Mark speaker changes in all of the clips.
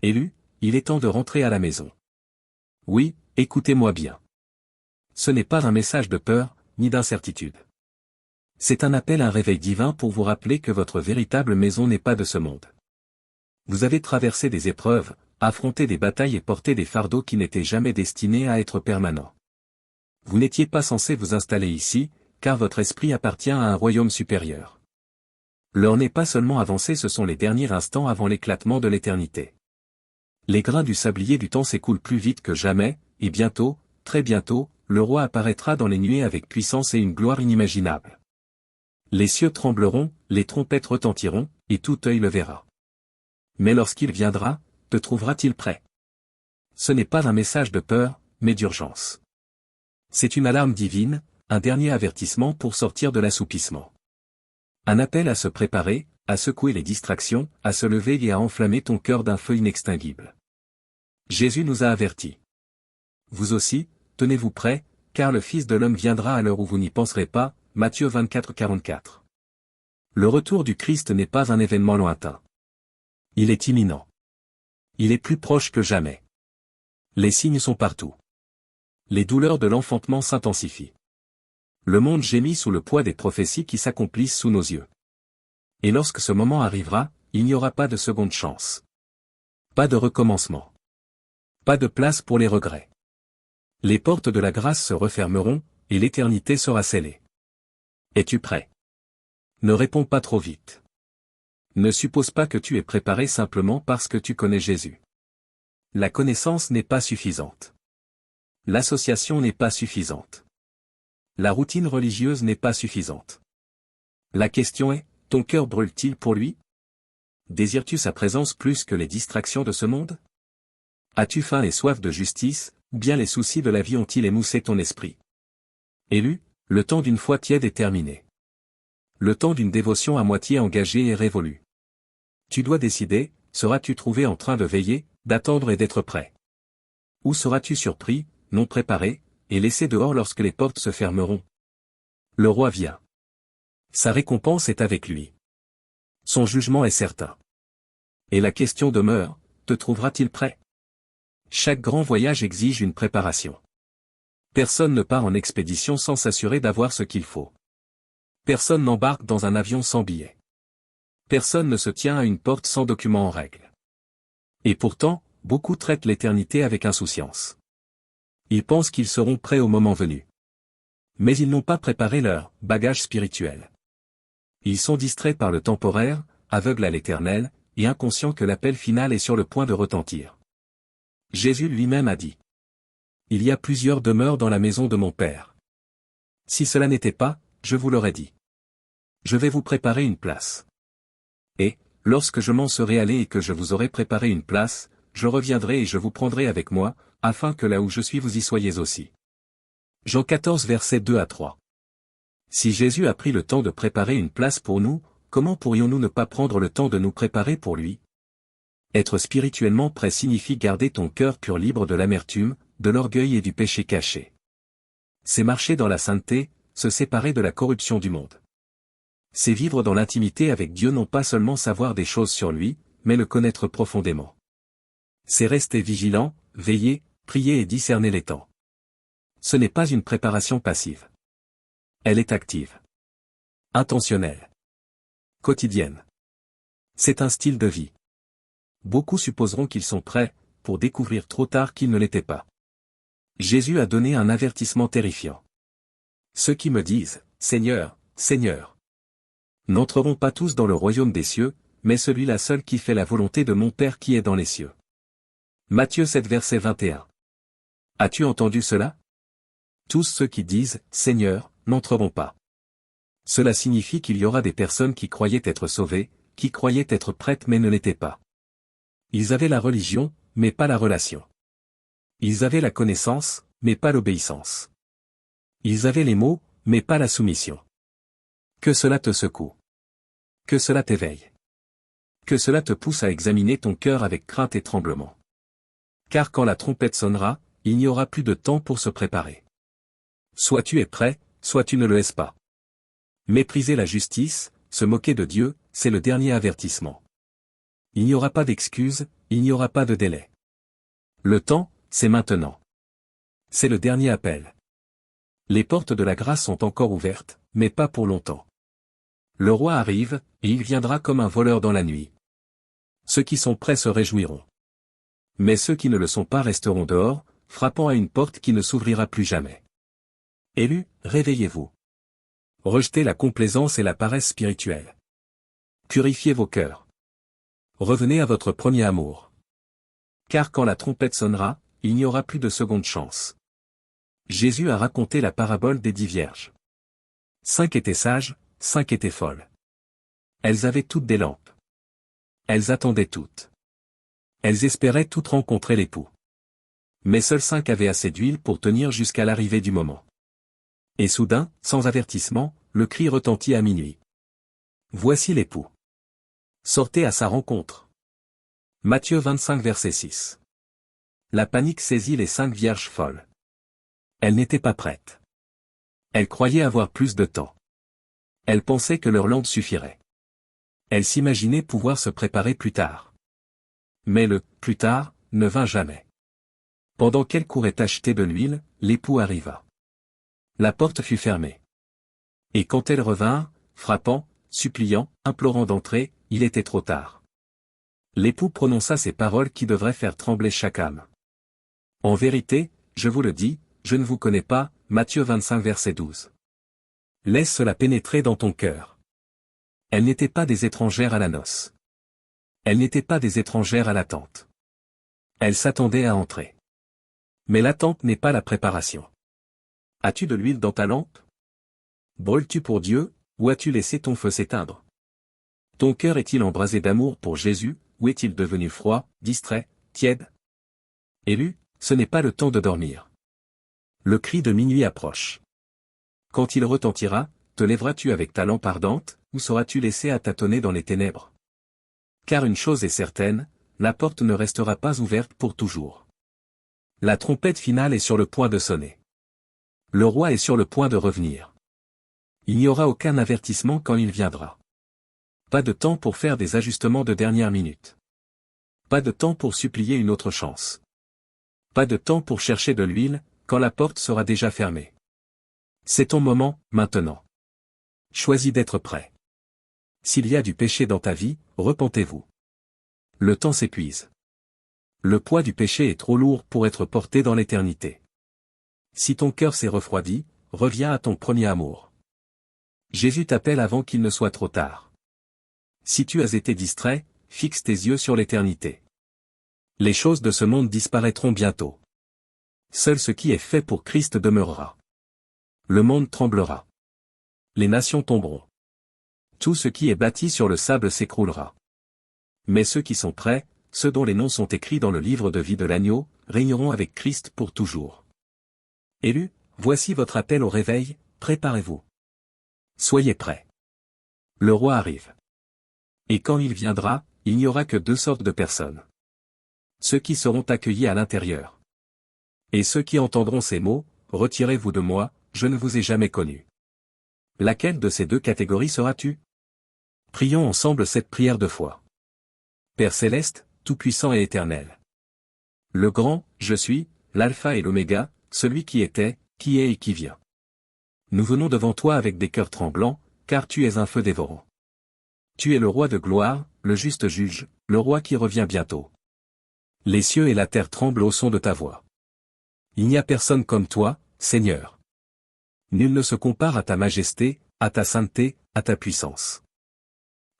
Speaker 1: Élu, il est temps de rentrer à la maison. Oui, écoutez-moi bien. Ce n'est pas un message de peur, ni d'incertitude. C'est un appel à un réveil divin pour vous rappeler que votre véritable maison n'est pas de ce monde. Vous avez traversé des épreuves, affronté des batailles et porté des fardeaux qui n'étaient jamais destinés à être permanents. Vous n'étiez pas censé vous installer ici, car votre esprit appartient à un royaume supérieur. L'heure n'est pas seulement avancée, ce sont les derniers instants avant l'éclatement de l'éternité. Les grains du sablier du temps s'écoulent plus vite que jamais, et bientôt, très bientôt, le roi apparaîtra dans les nuées avec puissance et une gloire inimaginable. Les cieux trembleront, les trompettes retentiront, et tout œil le verra. Mais lorsqu'il viendra, te trouvera-t-il prêt? Ce n'est pas un message de peur, mais d'urgence. C'est une alarme divine, un dernier avertissement pour sortir de l'assoupissement. Un appel à se préparer, à secouer les distractions, à se lever et à enflammer ton cœur d'un feu inextinguible. Jésus nous a avertis. Vous aussi, tenez-vous prêts, car le Fils de l'homme viendra à l'heure où vous n'y penserez pas, Matthieu 24:44. Le retour du Christ n'est pas un événement lointain. Il est imminent. Il est plus proche que jamais. Les signes sont partout. Les douleurs de l'enfantement s'intensifient. Le monde gémit sous le poids des prophéties qui s'accomplissent sous nos yeux. Et lorsque ce moment arrivera, il n'y aura pas de seconde chance. Pas de recommencement. Pas de place pour les regrets. Les portes de la grâce se refermeront, et l'éternité sera scellée. Es-tu prêt? Ne réponds pas trop vite. Ne suppose pas que tu es préparé simplement parce que tu connais Jésus. La connaissance n'est pas suffisante. L'association n'est pas suffisante. La routine religieuse n'est pas suffisante. La question est, ton cœur brûle-t-il pour lui? Désires-tu sa présence plus que les distractions de ce monde? As-tu faim et soif de justice, ou bien les soucis de la vie ont-ils émoussé ton esprit? Élu, le temps d'une foi tiède est terminé. Le temps d'une dévotion à moitié engagée est révolu. Tu dois décider, seras-tu trouvé en train de veiller, d'attendre et d'être prêt? Ou seras-tu surpris, non préparé, et laissé dehors lorsque les portes se fermeront? Le roi vient. Sa récompense est avec lui. Son jugement est certain. Et la question demeure, te trouvera-t-il prêt? Chaque grand voyage exige une préparation. Personne ne part en expédition sans s'assurer d'avoir ce qu'il faut. Personne n'embarque dans un avion sans billet. Personne ne se tient à une porte sans document en règle. Et pourtant, beaucoup traitent l'éternité avec insouciance. Ils pensent qu'ils seront prêts au moment venu. Mais ils n'ont pas préparé leur bagage spirituel. Ils sont distraits par le temporaire, aveugles à l'éternel, et inconscients que l'appel final est sur le point de retentir. Jésus lui-même a dit: il y a plusieurs demeures dans la maison de mon Père. Si cela n'était pas, je vous l'aurais dit. Je vais vous préparer une place. Et, lorsque je m'en serai allé et que je vous aurai préparé une place, je reviendrai et je vous prendrai avec moi, afin que là où je suis vous y soyez aussi. Jean 14 versets 2 à 3. Si Jésus a pris le temps de préparer une place pour nous, comment pourrions-nous ne pas prendre le temps de nous préparer pour lui? Être spirituellement prêt signifie garder ton cœur pur, libre de l'amertume, de l'orgueil et du péché caché. C'est marcher dans la sainteté, se séparer de la corruption du monde. C'est vivre dans l'intimité avec Dieu, non pas seulement savoir des choses sur lui, mais le connaître profondément. C'est rester vigilant, veiller, prier et discerner les temps. Ce n'est pas une préparation passive. Elle est active. Intentionnelle. Quotidienne. C'est un style de vie. Beaucoup supposeront qu'ils sont prêts, pour découvrir trop tard qu'ils ne l'étaient pas. Jésus a donné un avertissement terrifiant. Ceux qui me disent, Seigneur, Seigneur, n'entreront pas tous dans le royaume des cieux, mais celui-là seul qui fait la volonté de mon Père qui est dans les cieux. Matthieu 7 verset 21. As-tu entendu cela? Tous ceux qui disent, Seigneur, n'entreront pas. Cela signifie qu'il y aura des personnes qui croyaient être sauvées, qui croyaient être prêtes mais ne l'étaient pas. Ils avaient la religion, mais pas la relation. Ils avaient la connaissance, mais pas l'obéissance. Ils avaient les mots, mais pas la soumission. Que cela te secoue. Que cela t'éveille. Que cela te pousse à examiner ton cœur avec crainte et tremblement. Car quand la trompette sonnera, il n'y aura plus de temps pour se préparer. Soit tu es prêt, soit tu ne le es pas. Mépriser la justice, se moquer de Dieu, c'est le dernier avertissement. Il n'y aura pas d'excuses, il n'y aura pas de délai. Le temps, c'est maintenant. C'est le dernier appel. Les portes de la grâce sont encore ouvertes, mais pas pour longtemps. Le roi arrive, et il viendra comme un voleur dans la nuit. Ceux qui sont prêts se réjouiront. Mais ceux qui ne le sont pas resteront dehors, frappant à une porte qui ne s'ouvrira plus jamais. Élus, réveillez-vous. Rejetez la complaisance et la paresse spirituelle. Purifiez vos cœurs. Revenez à votre premier amour. Car quand la trompette sonnera, il n'y aura plus de seconde chance. Jésus a raconté la parabole des 10 vierges. 5 étaient sages, 5 étaient folles. Elles avaient toutes des lampes. Elles attendaient toutes. Elles espéraient toutes rencontrer l'époux. Mais seules 5 avaient assez d'huile pour tenir jusqu'à l'arrivée du moment. Et soudain, sans avertissement, le cri retentit à minuit. Voici l'époux. Sortez à sa rencontre. Matthieu 25 verset 6. La panique saisit les 5 vierges folles. Elles n'étaient pas prêtes. Elles croyaient avoir plus de temps. Elles pensaient que leur lampe suffirait. Elles s'imaginaient pouvoir se préparer plus tard. Mais le « plus tard » ne vint jamais. Pendant qu'elles couraient acheter de l'huile, l'époux arriva. La porte fut fermée. Et quand elles revinrent, frappant, suppliant, implorant d'entrer, il était trop tard. L'époux prononça ces paroles qui devraient faire trembler chaque âme. En vérité, je vous le dis, je ne vous connais pas, Matthieu 25 verset 12. Laisse cela pénétrer dans ton cœur. Elles n'étaient pas des étrangères à la noce. Elles n'étaient pas des étrangères à l'attente. Elles s'attendaient à entrer. Mais l'attente n'est pas la préparation. As-tu de l'huile dans ta lampe? Brûles-tu pour Dieu, ou as-tu laissé ton feu s'éteindre? Ton cœur est-il embrasé d'amour pour Jésus, ou est-il devenu froid, distrait, tiède? Élu, ce n'est pas le temps de dormir. Le cri de minuit approche. Quand il retentira, te lèveras-tu avec ta lampe ardente, ou seras-tu laissé à tâtonner dans les ténèbres? Car une chose est certaine, la porte ne restera pas ouverte pour toujours. La trompette finale est sur le point de sonner. Le roi est sur le point de revenir. Il n'y aura aucun avertissement quand il viendra. Pas de temps pour faire des ajustements de dernière minute. Pas de temps pour supplier une autre chance. Pas de temps pour chercher de l'huile, quand la porte sera déjà fermée. C'est ton moment, maintenant. Choisis d'être prêt. S'il y a du péché dans ta vie, repentez-vous. Le temps s'épuise. Le poids du péché est trop lourd pour être porté dans l'éternité. Si ton cœur s'est refroidi, reviens à ton premier amour. Jésus t'appelle avant qu'il ne soit trop tard. Si tu as été distrait, fixe tes yeux sur l'éternité. Les choses de ce monde disparaîtront bientôt. Seul ce qui est fait pour Christ demeurera. Le monde tremblera. Les nations tomberont. Tout ce qui est bâti sur le sable s'écroulera. Mais ceux qui sont prêts, ceux dont les noms sont écrits dans le livre de vie de l'agneau, régneront avec Christ pour toujours. Élus, voici votre appel au réveil, préparez-vous. Soyez prêts. Le roi arrive. Et quand il viendra, il n'y aura que 2 sortes de personnes. Ceux qui seront accueillis à l'intérieur. Et ceux qui entendront ces mots, retirez-vous de moi, je ne vous ai jamais connu. Laquelle de ces 2 catégories seras-tu? Prions ensemble cette prière de foi. Père céleste, tout-puissant et éternel. Le grand, je suis, l'alpha et l'oméga, celui qui était, qui est et qui vient. Nous venons devant toi avec des cœurs tremblants, car tu es un feu dévorant. Tu es le roi de gloire, le juste juge, le roi qui revient bientôt. Les cieux et la terre tremblent au son de ta voix. Il n'y a personne comme toi, Seigneur. Nul ne se compare à ta majesté, à ta sainteté, à ta puissance.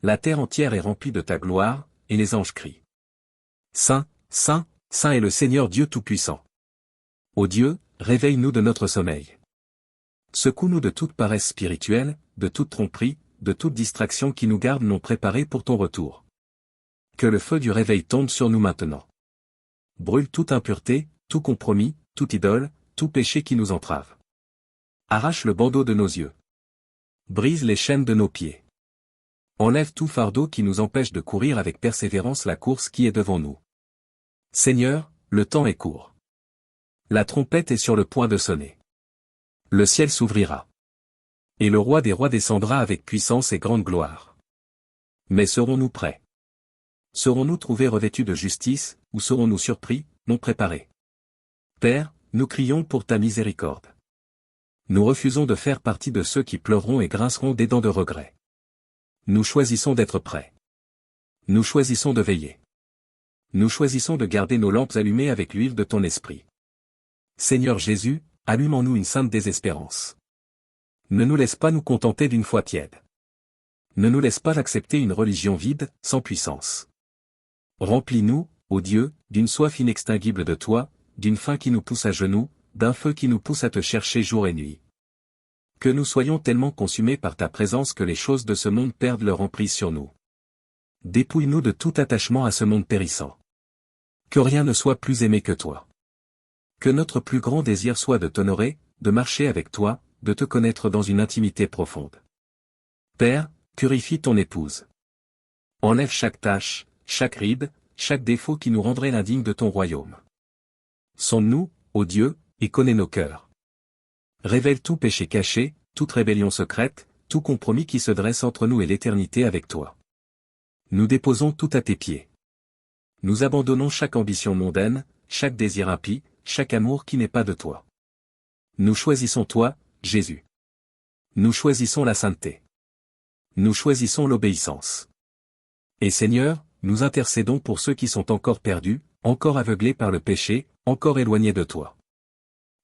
Speaker 1: La terre entière est remplie de ta gloire, et les anges crient. Saint, Saint, Saint est le Seigneur Dieu Tout-Puissant. Ô Dieu, réveille-nous de notre sommeil. Secoue-nous de toute paresse spirituelle, de toute tromperie, de toute distraction qui nous garde non préparés pour ton retour. Que le feu du réveil tombe sur nous maintenant. Brûle toute impureté, tout compromis, toute idole, tout péché qui nous entrave. Arrache le bandeau de nos yeux. Brise les chaînes de nos pieds. Enlève tout fardeau qui nous empêche de courir avec persévérance la course qui est devant nous. Seigneur, le temps est court. La trompette est sur le point de sonner. Le ciel s'ouvrira. Et le roi des rois descendra avec puissance et grande gloire. Mais serons-nous prêts? Serons-nous trouvés revêtus de justice, ou serons-nous surpris, non préparés? Père, nous crions pour ta miséricorde. Nous refusons de faire partie de ceux qui pleureront et grinceront des dents de regret. Nous choisissons d'être prêts. Nous choisissons de veiller. Nous choisissons de garder nos lampes allumées avec l'huile de ton esprit. Seigneur Jésus, allume en nous une sainte désespérance. Ne nous laisse pas nous contenter d'une foi tiède. Ne nous laisse pas accepter une religion vide, sans puissance. Remplis-nous, ô Dieu, d'une soif inextinguible de toi, d'une faim qui nous pousse à genoux, d'un feu qui nous pousse à te chercher jour et nuit. Que nous soyons tellement consumés par ta présence que les choses de ce monde perdent leur emprise sur nous. Dépouille-nous de tout attachement à ce monde périssant. Que rien ne soit plus aimé que toi. Que notre plus grand désir soit de t'honorer, de marcher avec toi, de te connaître dans une intimité profonde. Père, purifie ton épouse. Enlève chaque tache, chaque ride, chaque défaut qui nous rendrait l'indigne de ton royaume. Sonde-nous, ô Dieu, et connais nos cœurs. Révèle tout péché caché, toute rébellion secrète, tout compromis qui se dresse entre nous et l'éternité avec toi. Nous déposons tout à tes pieds. Nous abandonnons chaque ambition mondaine, chaque désir impie, chaque amour qui n'est pas de toi. Nous choisissons toi, Jésus. Nous choisissons la sainteté. Nous choisissons l'obéissance. Et Seigneur, nous intercédons pour ceux qui sont encore perdus, encore aveuglés par le péché, encore éloignés de toi.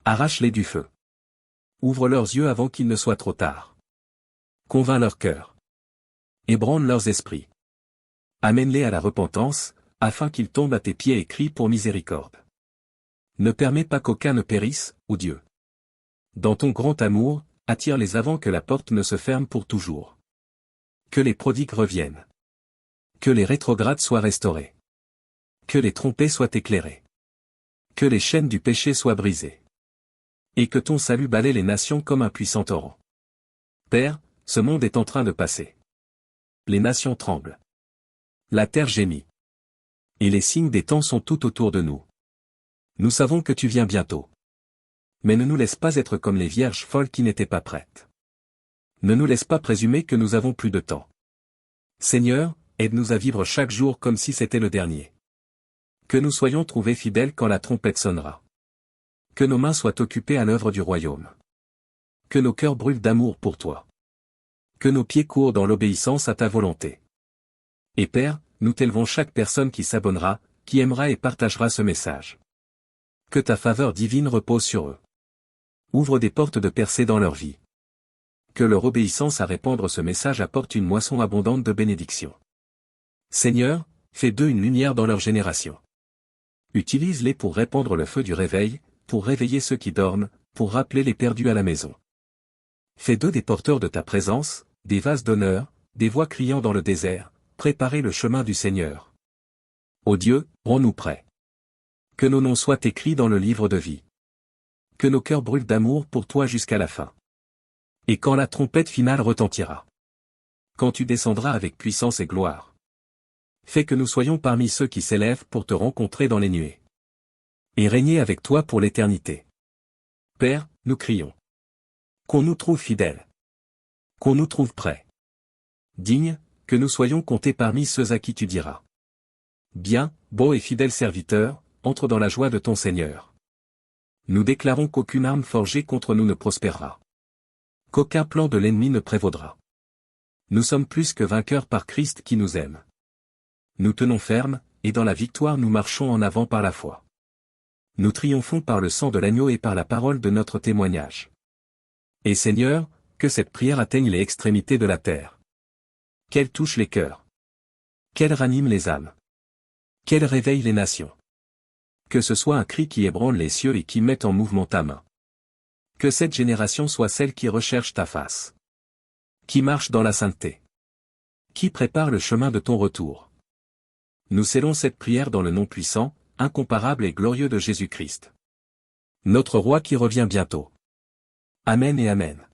Speaker 1: Arrache-les du feu. Ouvre leurs yeux avant qu'il ne soit trop tard. Convainc leur cœur. Ébranle leurs esprits. Amène-les à la repentance, afin qu'ils tombent à tes pieds et crient pour miséricorde. Ne permets pas qu'aucun ne périsse, ô Dieu. Dans ton grand amour, attire-les avant que la porte ne se ferme pour toujours. Que les prodigues reviennent. Que les rétrogrades soient restaurés. Que les trompés soient éclairés. Que les chaînes du péché soient brisées. Et que ton salut balaie les nations comme un puissant torrent. Père, ce monde est en train de passer. Les nations tremblent. La terre gémit. Et les signes des temps sont tout autour de nous. Nous savons que tu viens bientôt. Mais ne nous laisse pas être comme les vierges folles qui n'étaient pas prêtes. Ne nous laisse pas présumer que nous avons plus de temps. Seigneur, aide-nous à vivre chaque jour comme si c'était le dernier. Que nous soyons trouvés fidèles quand la trompette sonnera. Que nos mains soient occupées à l'œuvre du royaume. Que nos cœurs brûlent d'amour pour toi. Que nos pieds courent dans l'obéissance à ta volonté. Et Père, nous t'élevons chaque personne qui s'abonnera, qui aimera et partagera ce message. Que ta faveur divine repose sur eux. Ouvre des portes de percée dans leur vie. Que leur obéissance à répandre ce message apporte une moisson abondante de bénédictions. Seigneur, fais d'eux une lumière dans leur génération. Utilise-les pour répandre le feu du réveil, pour réveiller ceux qui dorment, pour rappeler les perdus à la maison. Fais d'eux des porteurs de ta présence, des vases d'honneur, des voix criant dans le désert, préparez le chemin du Seigneur. Ô Dieu, rends-nous prêts. Que nos noms soient écrits dans le livre de vie. Que nos cœurs brûlent d'amour pour toi jusqu'à la fin. Et quand la trompette finale retentira. Quand tu descendras avec puissance et gloire. Fais que nous soyons parmi ceux qui s'élèvent pour te rencontrer dans les nuées. Et régner avec toi pour l'éternité. Père, nous crions. Qu'on nous trouve fidèles. Qu'on nous trouve prêts. Dignes, que nous soyons comptés parmi ceux à qui tu diras. Bien, bon et fidèle serviteur, entre dans la joie de ton Seigneur. Nous déclarons qu'aucune arme forgée contre nous ne prospérera. Qu'aucun plan de l'ennemi ne prévaudra. Nous sommes plus que vainqueurs par Christ qui nous aime. Nous tenons ferme, et dans la victoire nous marchons en avant par la foi. Nous triomphons par le sang de l'agneau et par la parole de notre témoignage. Et Seigneur, que cette prière atteigne les extrémités de la terre. Qu'elle touche les cœurs. Qu'elle ranime les âmes. Qu'elle réveille les nations. Que ce soit un cri qui ébranle les cieux et qui mette en mouvement ta main. Que cette génération soit celle qui recherche ta face. Qui marche dans la sainteté. Qui prépare le chemin de ton retour. Nous scellons cette prière dans le nom puissant, incomparable et glorieux de Jésus-Christ. Notre Roi qui revient bientôt. Amen et Amen.